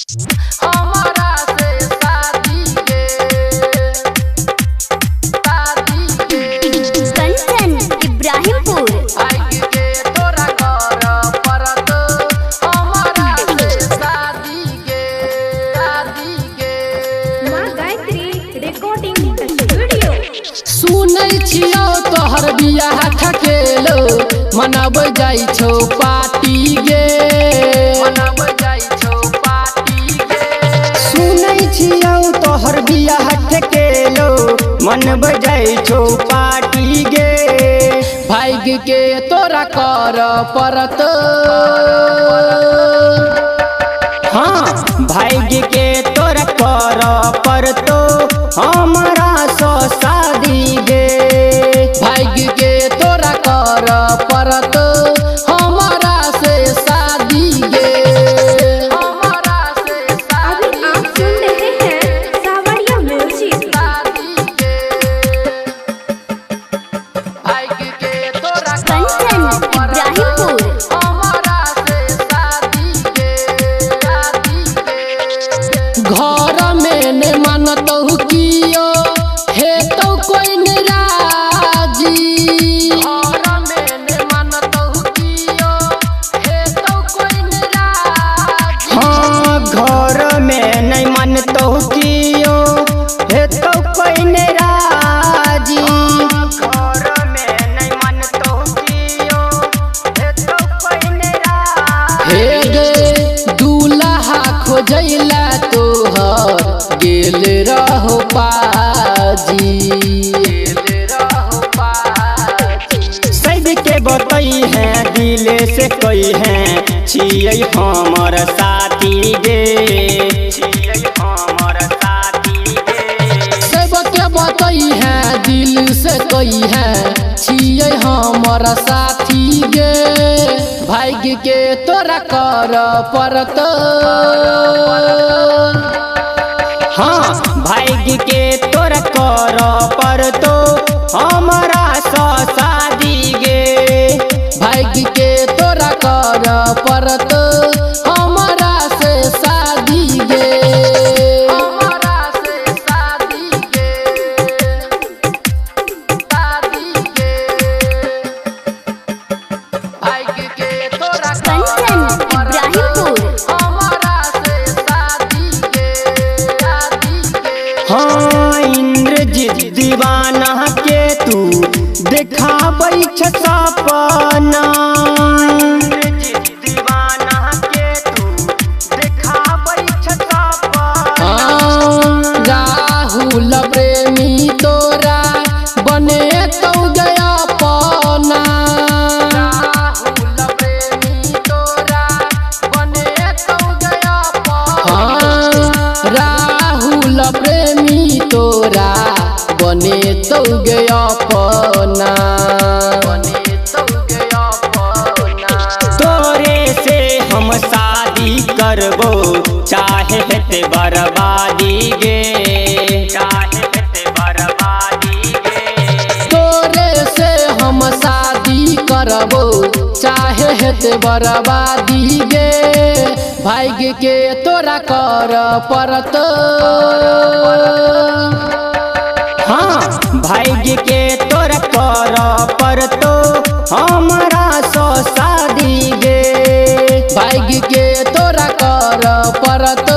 हमारा से शादी गे कंचन इब्राहिमपुर। भाई के तोरा कर परत हमारा से शादी गे माँ गायत्री रिकॉर्डिंग स्टूडियो। सुनै छियौ तोहर बियाह खकेलो मनाब जाइ छौ पार्टी गे मनाब जाइ छौ पार्टी गे। सुनै छियौ तोहर बियाह ठकेलो मन बजाई छौ पार्टी गे। भाग के तोरा कर परत हाँ भाग्य के तोरा कर परतो हमारा सो शादी गे। भाग के तोरा कर परत हमारा से शादी गे हमारा से अभी आप सुन रहे हैं सावरिया म्यूजिक। शादी गे भाग के तोरा कंचन इब्राहिमपुर। हमारा से शादी गे घर में ने मानतहु कियो हेतौ कोई नाराजी। घर में ने मानतहु कियो हेतौ कोई नाराजी। हाँ घर में नहीं मानतो कियो हे तो कोई नाराजी। घर में नहीं मानतो कियो हे तो कोई नाराजी। हे गे दूल्हा खोजैला तोहर गेल रहो पाजी गेल रहो पाजी। सब के बतई है दिल से कई है छियै हमर साथी गे छियै हमर साथी गे। सबके बतई है दिल से कई है छियै हमर साथी गे। भाग्य के तोरा कर परत हाँ भाग्य के तोरा कर परतो हमारा सो शादी गे। भाग्य के तोरा कर परत हमारा से शादी गे हमारा से शादी गे शादी गे। भाग्य के तोरा कंचन इब्राहिमपुर। हमारा से शादी गे हाँ इंद्रजीत दीवाना के तू देखाबै छ सपना। इंद्रजीत दीवाना के तू देखाबै छ सपना। राहुल प्रेमी तोरा बने तो गया पना। राहुल प्रेमी तोरा बने तो गया पना। राहुल प्रेमी तोरा बने तो गया पना बने तो गया पना। तोरे से हम शादी करबो चाहे हेते बर्बादी गे चाहे हेते बर्बादी गे। तोरे से हम शादी करबो चाहे हेते बर्बादी गे। भाग्य के तोरा कर परत हाँ भाग्य के तोरा कर परतो हमारा सो शादी गे। भाग्य के तोरा कर परत